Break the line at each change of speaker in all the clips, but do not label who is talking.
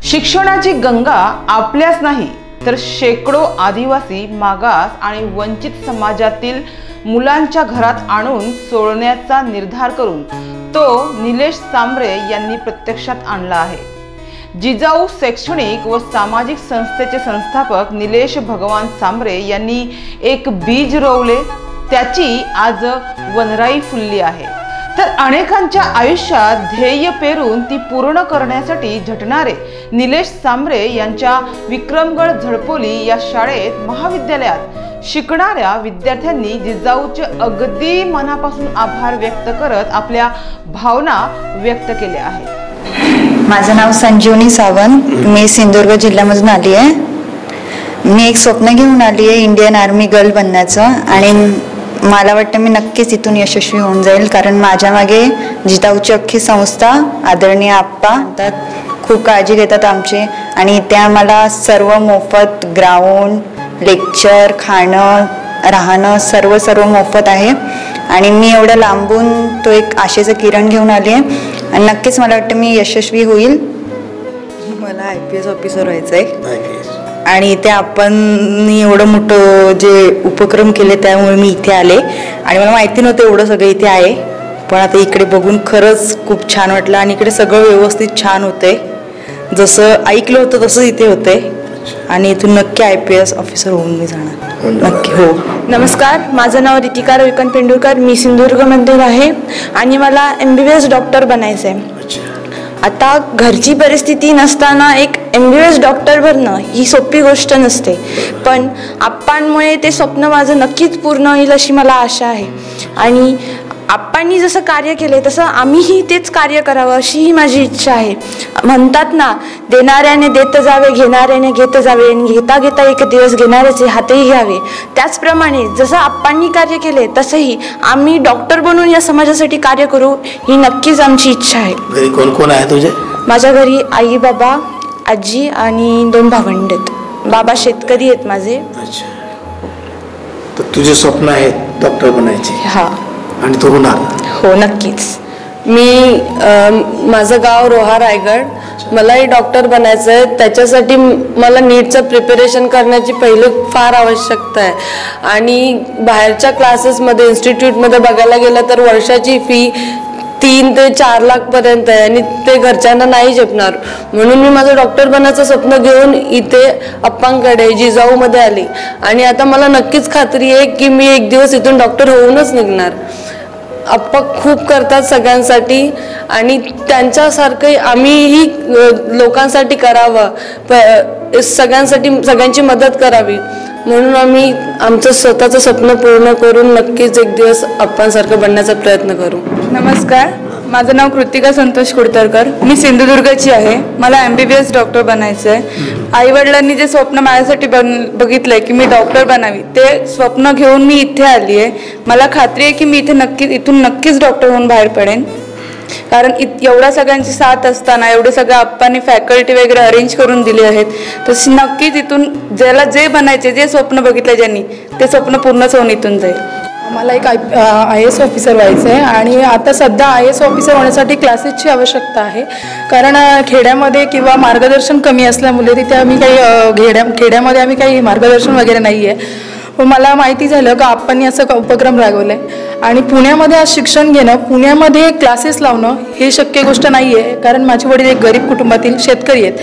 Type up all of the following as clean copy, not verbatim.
शिक्षणाची गंगा आपल्याच नाही तर शेकडो आदिवासी, मागास आणि वंचित समाजातील मुलांच्या घरात आणून सोडण्याचा निर्धार करून तो निलेश सांबरे यांनी प्रत्यक्षात आणला आहे। जिजाऊ शैक्षणिक व सामाजिक संस्थेचे संस्थापक निलेश भगवान सांबरे यांनी एक बीज रोवले, त्याची आज वनराई फुलली आहे। तर अनेकांच्या आयुष्यात ध्येय पेरून ती पूर्ण करण्यासाठी झटणारे निलेश सांबरे यांच्या विक्रमगड झडपोली या शाळेत, महाविद्यालयात शिकणाऱ्या विद्यार्थ्यांनी जिजाऊचे अगदी मनापासून आभार व्यक्त करत आपल्या भावना व्यक्त केल्या आहेत।
माझं नाव संजीवनी सावंत, मी सिंधुदुर्ग जिल्ह्यामधून आली आहे। मी एक स्वप्न घेऊन आली आहे इंडियन आर्मी गर्ल बनण्याचं आणि मला वाटतं मी नक्कीच इथून यशस्वी होऊन जाईल, कारण माझ्या मागे जिजाऊची अख्खी संस्था, आदरणीय आप्पा खूप काळजी घेतात आमची आणि इथे आम्हाला सर्व मोफत ग्राउंड, लेक्चर, खाणं, राहणं सर्व मोफत आहे आणि मी एवढं लांबून तो एक आशेचं किरण घेऊन आली आहे आणि नक्कीच मला वाटतं मी यशस्वी होईल। मला IPS ऑफिसर व्हायचं आहे आणि इथे आपण एवढं मोठं जे उपक्रम केले त्यामुळे मी इथे आले आणि मला माहिती नव्हतं एवढं सगळं इथे आहे, पण आता इकडे बघून खरंच खूप छान वाटलं आणि इकडे सगळं व्यवस्थित छान होतंय, जसं ऐकलं होतं तसं इथे होतंय आणि इथून नक्की IPS ऑफिसर होऊन मी जाणार, नक्की हो।
नमस्कार, माझं नाव रितिका रविकांत पेंडुरकर, मी सिंधुदुर्गमध्ये आहे आणि मला MBBS डॉक्टर बनायचं आहे। आता घरची परिस्थिती नसताना एक MBBS डॉक्टर बनणं ही सोपी गोष्ट नसते, पण आप्पांमुळे ते स्वप्न माझं नक्कीच पूर्ण होईल अशी मला आशा आहे आणि आप्पांनी जसं कार्य केले तसं आम्हीही तेच कार्य करावं अशीही माझी इच्छा आहे। म्हणतात ना, देणाऱ्याने देत जावे, घेणाऱ्याने घेत जावे आणि घेता घेता एक दिवस घेणाऱ्याचे हातही घ्यावे। त्याचप्रमाणे जसं आप्पांनी कार्य केले तसंही आम्ही डॉक्टर बनून या समाजासाठी कार्य करू ही नक्कीच आमची इच्छा आहे।
घरी कोण कोण आहे तुझे?
माझ्या घरी आई, बाबा, आजी आणि 2 भावंड आहेत। बाबा शेतकरी आहेत माझे।
अच्छा, तर तुझे स्वप्न आहे डॉक्टर बनायचे?
हा।
आणि तो होणार?
हो, नक्कीच। माझं गाव रोहा, रायगड। मलाही डॉक्टर बनायचं आहे, त्याच्यासाठी मला नीटचं प्रिपरेशन करण्याची पहिलं फार आवश्यकता आहे आणि बाहेरच्या क्लासेसमध्ये, इन्स्टिट्यूटमध्ये बघायला गेलं तर वर्षाची फी 3 ते 4 लाख पर्यंत आहे आणि ते घरच्यांना नाही झेपणार, म्हणून मी माझं डॉक्टर बनायचं स्वप्न घेऊन इथे अप्पांकडे जिजाऊमध्ये आली आणि आता मला नक्कीच खात्री आहे की मी एक दिवस इथून डॉक्टर होऊनच निघणार। अप्पा खूप करतात सगळ्यांसाठी आणि त्यांच्यासारखं आम्हीही लोकांसाठी करावं, सगळ्यांची मदत करावी, म्हणून आम्ही आमचं स्वतःचं स्वप्न पूर्ण करून नक्कीच एक दिवस अप्पांसारखं बनण्याचा प्रयत्न करू।
नमस्कार, माझं नाव कृतिका संतोष कुडतरकर, मी सिंधुदुर्गची आहे। मला MBBS डॉक्टर बनायचं आहे। आईवडिलांनी जे स्वप्न माझ्यासाठी बघितलंय की मी डॉक्टर बनावी, ते स्वप्न घेऊन मी इथे आली आहे। मला खात्री आहे की मी इथून नक्कीच डॉक्टर होऊन बाहेर पडेन, कारण एवढ्या सगळ्यांची साथ असताना, एवढे सगळे आप्पांनी फॅकल्टी वगैरे अरेंज करून दिले आहेत, तर नक्कीच इथून ज्याला जे बनायचे, जे स्वप्न बघितलं ज्यांनी, ते स्वप्न पूर्णच होऊन इथून जाईल।
मला एक IAS ऑफिसर व्हायचं आहे आणि आता सध्या IAS ऑफिसर होण्यासाठी क्लासेसची आवश्यकता आहे, कारण खेड्यामध्ये किंवा मार्गदर्शन कमी असल्यामुळे तिथे आम्ही काही खेड्यामध्ये आम्ही काही मार्गदर्शन वगैरे नाही आहे। पण मला माहिती झालं का आप्पांनी असं उपक्रम राबवला आहे आणि पुण्यामध्ये आज शिक्षण घेणं, पुण्यामध्ये क्लासेस लावणं हे शक्य गोष्ट नाही आहे, कारण माझे वडील एक गरीब कुटुंबातील शेतकरी आहेत।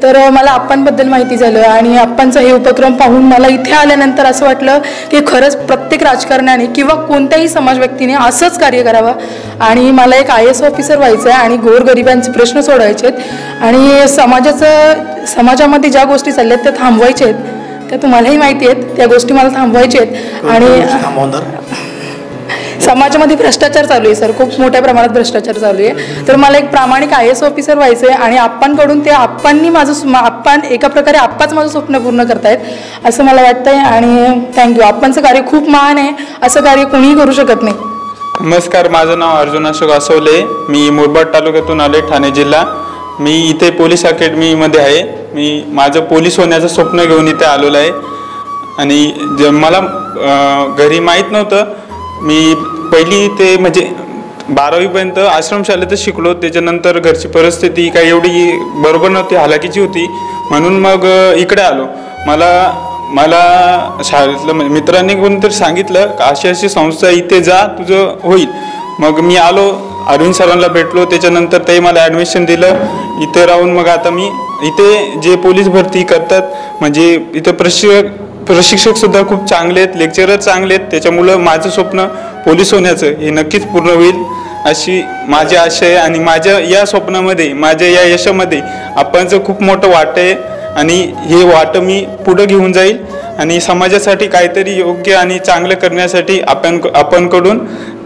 तर मला आप्पांबद्दल माहिती झालं आणि आप्पांचा हे उपक्रम पाहून मला इथे आल्यानंतर असं वाटलं की खरंच प्रत्येक राजकारण्याने किंवा कोणत्याही समाज व्यक्तीने असंच कार्य करावं आणि मला एक IAS ऑफिसर व्हायचं आहे आणि गोरगरिबांचे प्रश्न सोडवायचे आहेत आणि समाजामध्ये ज्या गोष्टी चालल्या आहेत त्या थांबवायच्या आहेत, त्या तुम्हालाही माहिती आहेत, त्या गोष्टी मला थांबवायच्या आहेत। आणि समाजामध्ये भ्रष्टाचार चालू आहे सर, खूप मोठ्या प्रमाणात भ्रष्टाचार चालू आहे, तर मला एक प्रामाणिक IAS ऑफिसर व्हायचं आहे आणि आप्पांकडून ते आप्पान एका प्रकारे आप्पाच माझं स्वप्न पूर्ण करतायत असं मला वाटतंय आणि थँक्यू। आप्पांचं कार्य खूप महान आहे, असं कार्य कोणीही करू शकत नाही।
नमस्कार, माझं नाव अर्जुन अशोक असवले, मी मुरबाड तालुक्यातून आले, ठाणे जिल्हा। मी इथे पोलीस अकॅडमीमध्ये आहे। मी माझं पोलीस होण्याचं स्वप्न घेऊन इथे आलेलो आहे आणि मला घरी माहीत नव्हतं, मी पहिली ते म्हणजे 12वीपर्यंत आश्रमशाळेतच शिकलो. त्याच्यानंतर घरची परिस्थिती काही एवढी बरोबर नव्हती, हालाकीची होती, म्हणून मग इकडे आलो. मला शाळेतलं मित्रांनी कोणतरी सांगितलं अशी अशी संस्था इथे जा, तुझं होईल. मग मी आलो, अरविंद सरांना भेटलो. त्याच्यानंतर ते मला ॲडमिशन दिलं. इथे राहून मग आता मी इथे जे पोलीस भरती करतात, म्हणजे इथं प्रशिक्षकसुद्धा खूप चांगले आहेत, लेक्चरर चांगले आहेत. त्याच्यामुळं माझं स्वप्न पोलीस होण्याचं हे नक्कीच पूर्ण होईल अशी माझी आशा आहे. आणि माझ्या या स्वप्नामध्ये, माझ्या या यशामध्ये आपणचं खूप मोठं वाटं आहे. आणि हे वाटं मी पुढं घेऊन जाईल आणि समाजासाठी काहीतरी योग्य आणि चांगलं करण्यासाठी आपणकडून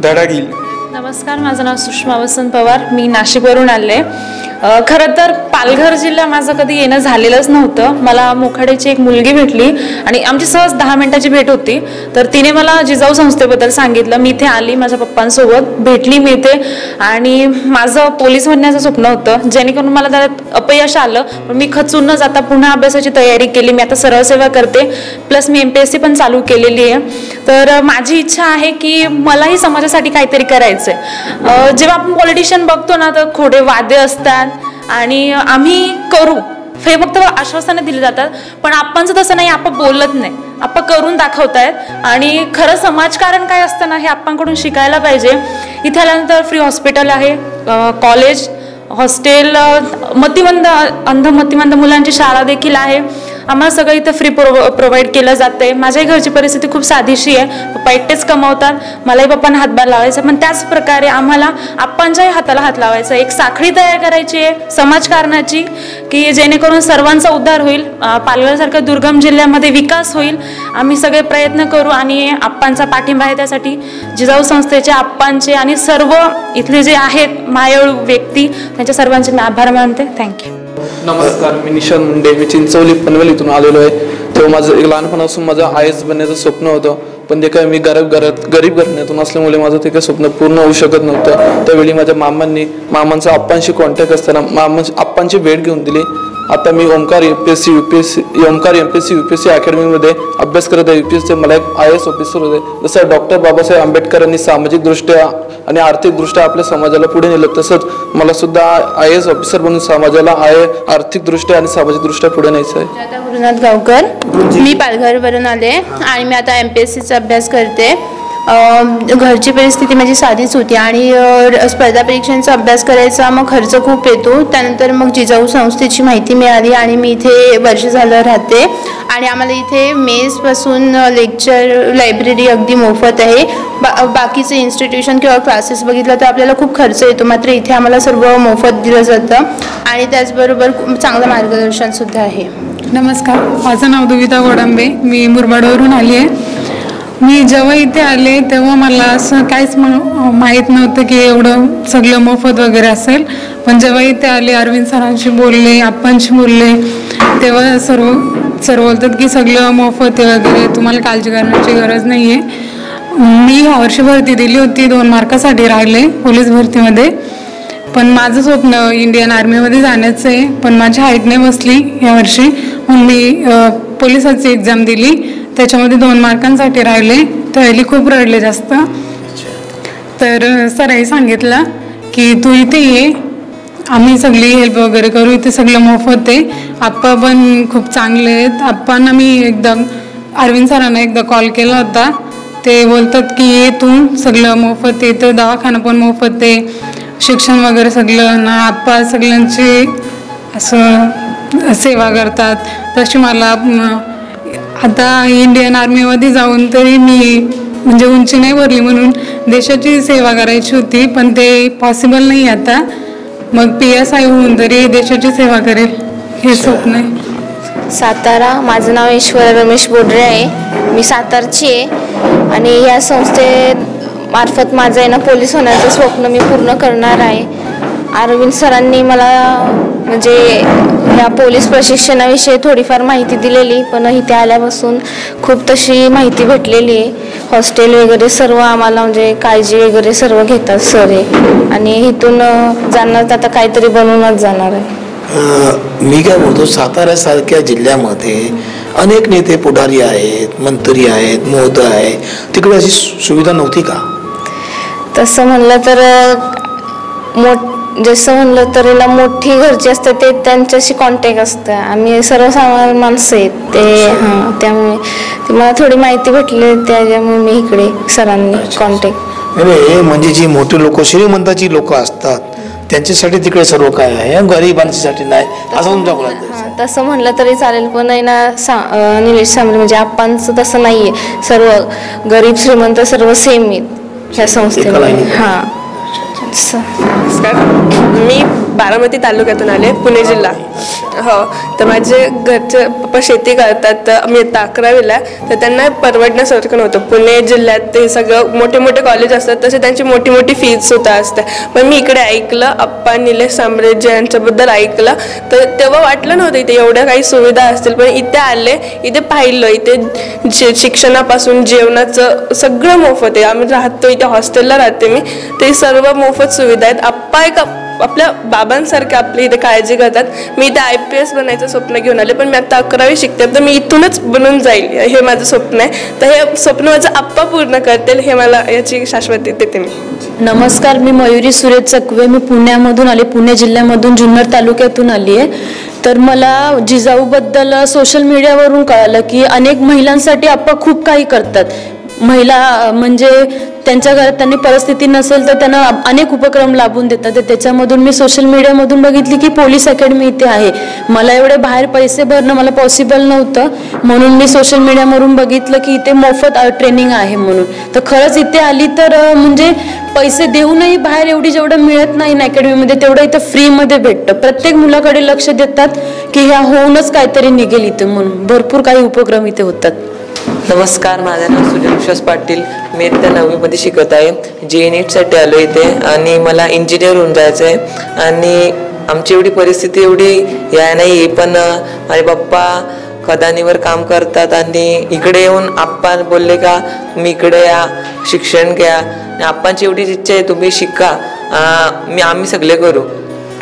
धडा घेईल.
नमस्कार, माझं नाव सुषमा वसंत पवार. मी नाशिकवरून आले. खरं तर पालघर जिल्हा माझं कधी येणं झालेलंच नव्हतं. मला मोखाड्याची एक मुलगी भेटली आणि आमची सहज 10 मिनिटाची भेट होती. तर तिने मला जिजाऊ संस्थेबद्दल सांगितलं. मी इथे आली, माझ्या पप्पांसोबत भेटली मी इथे. आणि माझं पोलीस बनण्याचं स्वप्न होतं, जेणेकरून मला त्यात अपयश आलं. पण मी खचून न जाता पुन्हा अभ्यासाची तयारी केली. मी आता सरळ सेवा करते, प्लस मी MPSC पण चालू केलेली आहे. तर माझी इच्छा आहे की मलाही समाजासाठी काहीतरी करायचं आहे. जेव्हा आपण पॉलिटिशियन बघतो ना, तर खोडे वादे असतात आणि आम्ही करू हे फक्त आश्वासने दिली जातात. पण आपणचं तसं नाही, आपण बोलत नाही, आपण करून दाखवतायत. आणि खरं समाजकारण काय असतं ना, हे आपणकडून शिकायला पाहिजे. इथे आल्यानंतर फ्री हॉस्पिटल आहे, कॉलेज, हॉस्टेल, मतिमंद मुलांची शाळा देखील आहे. आम्हाला सगळं इथं फ्री प्रोव्हाइड केलं जाते. माझ्याही घरची परिस्थिती खूप साधीशी आहे. पप्पा एकटेच कमावतात, मलाही पप्पांना हातभार लावायचा. पण त्याच प्रकारे आम्हाला आपणच्याही हाताला हात लावायचा. एक साखळी तयार करायची आहे समाजकारणाची, की जेणेकरून सर्वांचा उद्धार होईल, पालघरसारख्या दुर्गम जिल्ह्यामध्ये विकास होईल. आम्ही सगळे प्रयत्न करू आणि आप्पांचा पाठिंबा आहे. त्यासाठी जिजाऊ संस्थेचे, आप्पांचे आणि सर्व इथले जे आहेत मायाळू व्यक्ती, त्यांच्या सर्वांचे मी आभार मानते. थँक्यू.
नमस्कार, मी निशांत मुंडे. मी चिंचवली पनवेलीतून आलेलो आहे. तेव्हा माझं एक लहानपणापासून माझं IAS बनण्याचं स्वप्न होतं. पण ते काय मी गरीब घराण्यातून असल्यामुळे माझं ते काही स्वप्न पूर्ण होऊ शकत नव्हतं. त्यावेळी माझ्या मामांचा आप्पांशी कॉन्टॅक्ट असताना आप्पांची भेट घेऊन दिली. आता मी ओमकार MPSC UPSC अकॅडमीमध्ये अभ्यास करत आहे. UPSC मला एक IAS ऑफिसर होते. जसं डॉक्टर बाबासाहेब आंबेडकरांनी सामाजिकदृष्ट्या आणि आर्थिकदृष्ट्या आपल्या समाजाला पुढे नेलं, तसंच मला सुद्धा IAS ऑफिसर म्हणून समाजाला आर्थिकदृष्ट्या आणि सामाजिकदृष्ट्या पुढे न्यायचं आहे.
गुरुनाथ गावकर. मी पालघरवरून आले आणि मी आता MPSCचा अभ्यास करते. घरची परिस्थिती माझी साधीच होती आणि स्पर्धा परीक्षांचा अभ्यास करायचा मग खर्च खूप येतो. त्यानंतर मग जिजाऊ संस्थेची माहिती मिळाली आणि मी इथे वर्ष झालं राहते. आणि आम्हाला इथे मेसपासून लेक्चर, लायब्ररी अगदी मोफत आहे. बाकीचे इन्स्टिट्यूशन किंवा क्लासेस बघितलं तर आपल्याला खूप खर्च येतो, मात्र इथे आम्हाला सर्व मोफत दिलं जातं आणि त्याचबरोबर चांगलं मार्गदर्शनसुद्धा आहे.
नमस्कार, माझं नाव दुविता गोडंबे. मी मुरबाडवरून आली आहे. मी जेव्हा इथे आले तेव्हा मला असं काहीच माहीत नव्हतं की एवढं सगळं मोफत वगैरे असेल. पण जेव्हा इथे आले, अरविंद सरांशी बोलले, आप्पांशी बोलले, तेव्हा सर्व बोलतात की सगळं मोफत आहे वगैरे, तुम्हाला काळजी करण्याची गरज नाही आहे. मी ह्या वर्षी भरती दिली होती, 2 मार्कासाठी राहिले पोलीस भरतीमध्ये. पण माझं स्वप्न इंडियन आर्मीमध्ये जाण्याचं आहे, पण माझ्या हाईट नाही बसली यावर्षी, म्हणून मी पोलिसाची एक्झाम दिली. त्याच्यामध्ये 2 मार्कांसाठी राहिले. त्यावेळी खूप रडले जास्त. तर सरांनी सांगितलं की तू इथे ये, आम्ही सगळी हेल्प वगैरे करू, इथे सगळं मोफत आहे. आप्पा पण खूप चांगले आहेत. आप्पांना मी अरविंद सरांना एकदा कॉल केला होता. ते बोलतात की ये तू, सगळं मोफत आहे, तर दवाखाना पण मोफत आहे, शिक्षण वगैरे सगळं ना. आप्पा सगळ्यांची असं सेवा करतात. तशी मला आता इंडियन आर्मीमध्ये जाऊन तरी मी म्हणजे उंची नाही भरली म्हणून देशाची सेवा करायची होती, पण ते पॉसिबल नाही आता. मग PSI होऊन तरी देशाची सेवा करेल हे स्वप्न आहे.
सातारा. माझं नाव ईश्वरा रमेश बोडरे आहे. मी सातारची आहे आणि या संस्थेमार्फत माझं आहे ना पोलीस होण्याचं स्वप्न मी पूर्ण करणार आहे. अरविंद सरांनी मला म्हणजे या पोलीस प्रशिक्षणाविषयी थोडीफार माहिती दिलेली, पण इथे आल्यापासून खूप तशी माहिती भेटलेली आहे. हॉस्टेल वगैरे सर्व आम्हाला म्हणजे काळजी वगैरे सर्व घेतात सर आहे आणि इथून जाणार आता काहीतरी बनवूनच जाणार आहे.
मी काय बोलतो, साताऱ्यासारख्या जिल्ह्यामध्ये अनेक नेते पुढारी आहेत, मंत्री आहेत, महोदय आहे, तिकडे अशी सुविधा नव्हती का?
तसं म्हणलं तर जसं म्हणलं तर ना मोठी घरची असते ते त्यांच्याशी कॉन्टॅक्ट असतं. आम्ही सर्वसामान्य माणसं आहेत ते त्यामुळे ते मला थोडी माहिती भेटली त्याच्यामुळे मी इकडे सरांनी कॉन्टॅक्ट.
अरे म्हणजे जी मोठी लोक श्रीमंताची लोक असतात त्यांच्यासाठी तिकडे सर्व काय आहे, गरिबांसाठी नाही असं तुमच्या बोलत.
तसं म्हणलं तरी चालेल पण आहे ना निलेश सांबरे म्हणजे आप्पांचं तसं नाहीये. सर्व गरीब श्रीमंत सर्व सेम आहेत ह्या संस्थेमध्ये.
नमस्कार, मी बारामती तालुक्यातून आले, पुणे जिल्हा. हो, तर माझे घरचे पप्पा शेती करतात. मी आता 11वीला, तर त्यांना परवडण्यासारखं नव्हतं. पुणे जिल्ह्यात ते सगळं मोठे मोठे कॉलेज असतात तसे त्यांची मोठी मोठी फीज सुद्धा असते. पण मी इकडे ऐकलं आप्पा निलेश सांबरे यांच्याबद्दल ऐकलं तर तेव्हा वाटलं नव्हतं इथे एवढ्या काही सुविधा असतील. पण इथे आले, इथे पाहिलं, इथे शिक्षणापासून जेवणाचं सगळं मोफत आहे. आम्ही राहतो इथे, हॉस्टेलला राहते मी, ते सर्व मोफत सुविधा आहेत. आप्पा एक आपल्या बाबांसारखे आपली इथे काळजी करतात. मी इथे IPS बनायचं स्वप्न घेऊन आले, पण मी आता 11वी शिकते तर मी इथूनच बनून जाईल हे माझं स्वप्न आहे. तर हे स्वप्न माझं आप्पा पूर्ण करतील हे मला याची शाश्वती देते मी.
नमस्कार, मी मयुरी सुरेश चकवे, मी पुण्यामधून आले, पुणे जिल्ह्यामधून जुन्नर तालुक्यातून आली आहे. तर मला जिजाऊबद्दल सोशल मीडियावरून कळालं की अनेक महिलांसाठी आप्पा खूप काही करतात. महिला म्हणजे त्यांच्या घरात त्यांनी परिस्थिती नसेल तर त्यांना अनेक उपक्रम लाभून देतात. तर त्याच्यामधून मी सोशल मीडियामधून बघितली की पोलीस अकॅडमी इथे आहे. मला एवढे बाहेर पैसे भरणं मला पॉसिबल नव्हतं, म्हणून मी सोशल मीडियावरून बघितलं की इथे मोफत ट्रेनिंग आहे म्हणून. तर खरंच इथे आली तर म्हणजे पैसे देऊनही बाहेर एवढी जेवढं मिळत नाही ना अकॅडमीमध्ये तेवढं इथं फ्रीमध्ये भेटतं. प्रत्येक मुलाकडे लक्ष देतात की ह्या होऊनच काहीतरी निघेल इथे, म्हणून भरपूर काही उपक्रम इथे होतात.
नमस्कार, माझं नाव सुजय विश्वास पाटील, मी इयत्ता 9वीमध्ये शिकत आहे. JNETसाठी आलो इथे आणि मला इंजिनियर होऊन जायचं आहे. आणि आमची एवढी परिस्थिती एवढी या नाही, पण माझे पप्पा खदानीवर काम करतात आणि इकडे येऊन आप्पा बोलले का मी इकडे या, शिक्षण घ्या. आप्पांची एवढीच इच्छा आहे तुम्ही शिका, आम्ही सगळे करू.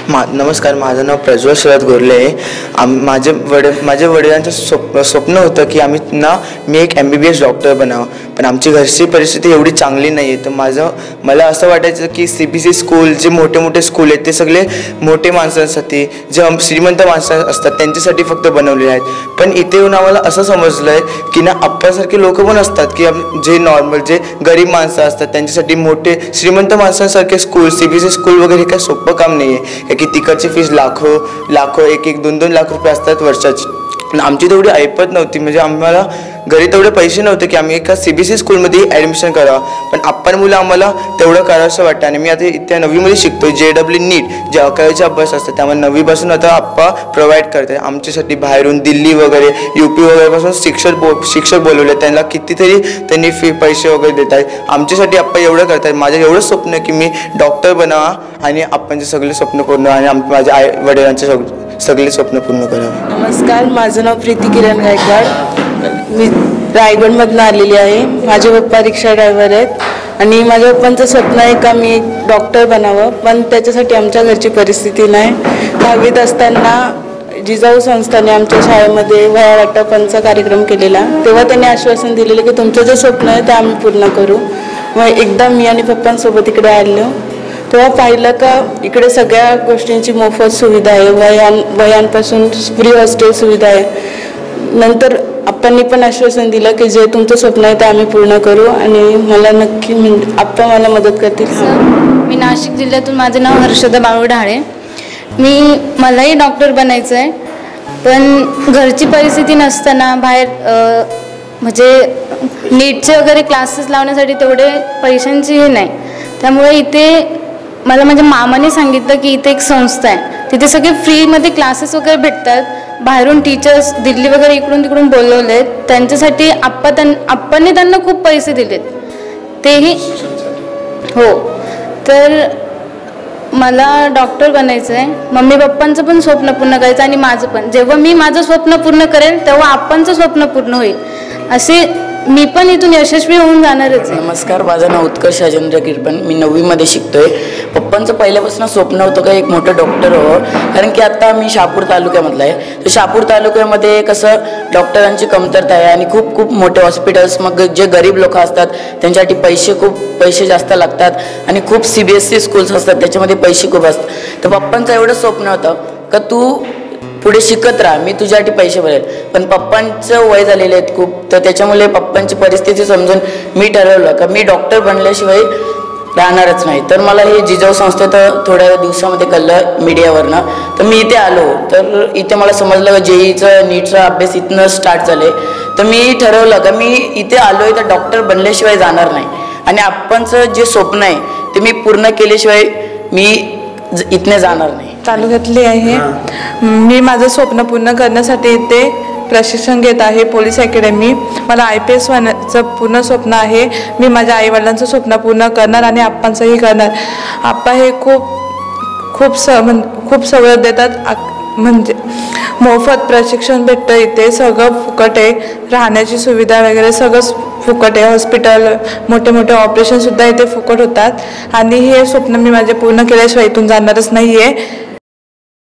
नमस्कार, माझं नाव प्रज्वल शरद गोरले आहे. माझ्या वडिलांचं स्वप्न होतं की मी एक MBBS डॉक्टर बनावं, पण आमची घरची परिस्थिती एवढी चांगली नाही आहे. तर मला असं वाटायचं की CBSE स्कूल जे मोठे मोठे स्कूल आहेत ते सगळे मोठे माणसांसाठी, जे श्रीमंत माणसं असतात त्यांच्यासाठी फक्त बनवलेले आहेत. पण इथे येऊन आम्हाला असं समजलं आहे की ना आप्पासारखे लोक पण असतात की जे नॉर्मल जे गरीब माणसं असतात त्यांच्यासाठी मोठे श्रीमंत माणसांसारखे स्कूल, CBSE स्कूल वगैरे हे काय सोपं काम नाही आहे. की तिकडची फीस लाखो 1-2 लाख रुपये असतात वर्षाची. आमची तेवढी ऐपत नव्हती, म्हणजे आम्हाला घरी तेवढे पैसे नव्हते की आम्ही एका CBSE स्कूलमध्ये ॲडमिशन करावं. पण आप्पांमुळे आम्हाला तेवढं करावंसं वाटतं. आणि मी आता इथे 9वीमध्ये शिकतो. JEE NEET जे 11वीचे अभ्यास असतात त्यामुळे 9वीपासून आता आप्पा प्रोव्हाइड करते आमच्यासाठी. बाहेरून दिल्ली वगैरे UP वगैरेपासून शिक्षक बोलवले, त्यांना कितीतरी त्यांनी पैसे वगैरे देत आहेत. आमच्यासाठी आप्पा एवढं करतात. माझं एवढं स्वप्न आहे की मी डॉक्टर बनावा आणि आप्पांचे सगळे स्वप्न पूर्ण आणि माझ्या आई वडिलांचे सगळे स्वप्न पूर्ण करावं.
नमस्कार, माझं नाव प्रीती किरण गायकवाड, मी रायगडमधून आलेली आहे. माझे पप्पा रिक्षा ड्रायव्हर आहेत आणि माझ्या पप्पांचं स्वप्न आहे का मी डॉक्टर बनावं, पण त्याच्यासाठी आमच्या घरची परिस्थिती नाही. 10वीत असताना जिजाऊ संस्थाने आमच्या शाळेमध्ये वह्या वाटपांचा कार्यक्रम केलेला, तेव्हा त्यांनी आश्वासन दिलेलं की तुमचं जे स्वप्न आहे ते आम्ही पूर्ण करू. मग एकदा मी आणि पप्पांसोबत इकडे आलो तेव्हा पाहिलं का इकडे सगळ्या गोष्टींची मोफत सुविधा आहे. वह्यांपासून फ्री हॉस्टेल सुविधा आहे. नंतर आप्पांनी पण आश्वासन दिलं की जे तुमचं स्वप्न आहे ते आम्ही पूर्ण करू आणि मला नक्की आप्पा मला मदत करतील.
मी नाशिक जिल्ह्यातून, माझं नाव हर्षदा बाळू ढाळे. मलाही डॉक्टर बनायचं आहे, पण घरची परिस्थिती नसताना बाहेर म्हणजे नीटचे वगैरे क्लासेस लावण्यासाठी तेवढे पैशांची हे नाही. त्यामुळे इथे मला माझ्या मामाने सांगितलं की इथे एक संस्था आहे, तिथे सगळे फ्रीमध्ये क्लासेस वगैरे भेटतात. बाहेरून टीचर्स दिल्ली वगैरे इकडून तिकडून बोलवले आहेत. त्यांच्यासाठी आप्पांनी त्यांना खूप पैसे दिलेत तेही. हो, तर मला डॉक्टर बनायचं आहे. मम्मी पप्पांचं पण स्वप्न पूर्ण करायचं आणि माझं पण. जेव्हा मी माझं स्वप्न पूर्ण करेन तेव्हा आप्पांचं स्वप्न पूर्ण होईल. असे मी पण इथून यशस्वी होऊन जाणारच आहे.
नमस्कार, माझं नाव उत्कर्ष राजेंद्र किरपण. मी 9वी मध्ये शिकतोय. पप्पांचं पहिल्यापासून स्वप्न होतं का एक मोठं डॉक्टर व्हावं, कारण की आता मी शहापूर तालुक्यामधला आहे. तर शहापूर तालुक्यामध्ये कसं डॉक्टरांची कमतरता आहे आणि खूप खूप मोठे हॉस्पिटल्स, मग जे गरीब लोक असतात त्यांच्यासाठी पैसे जास्त लागतात आणि खूप CBSE स्कूल्स असतात त्याच्यामध्ये पैसे खूप असतात. तर पप्पांचं एवढं स्वप्न होतं का तू पुढे शिकत राहा, मी तुझ्यासाठी पैसे भरेल. पण पप्पांचं वय झालेले आहेत खूप, तर त्याच्यामुळे पप्पांची परिस्थिती समजून मी ठरवलं का मी डॉक्टर बनल्याशिवाय राहणारच नाही. तर मला हे जिजाऊ संस्थेत थोड्या दिवसामध्ये कळलं मीडियावरनं. तर मी इथे आलो, तर इथे मला समजलं का JEEचं नीटचा अभ्यास इथनं स्टार्ट झाले. तर मी ठरवलं का मी इथे आलो आहे तर डॉक्टर बनल्याशिवाय जाणार नाही आणि आपणचं जे स्वप्न आहे ते मी पूर्ण केल्याशिवाय मी इथने जाणार नाही.
तालुक्यातली आहे. मी माझं स्वप्न पूर्ण करण्यासाठी इथे प्रशिक्षण घेत आहे पोलीस अकॅडमी. मला IPS होण्याचं पूर्ण स्वप्न आहे. मी माझ्या आईवडिलांचं स्वप्न पूर्ण करणार आणि आप्पांचंही करणार. आप्पा हे खूप सवलत देतात, म्हणजे मोफत प्रशिक्षण भेटतं इथे, सगळं फुकट आहे, राहण्याची सुविधा वगैरे सगळं फुकट आहे. हॉस्पिटल, मोठे मोठे ऑपरेशनसुद्धा इथे फुकट होतात आणि हे स्वप्न मी माझे पूर्ण केल्याशिवाय इथून जाणारच नाही आहे.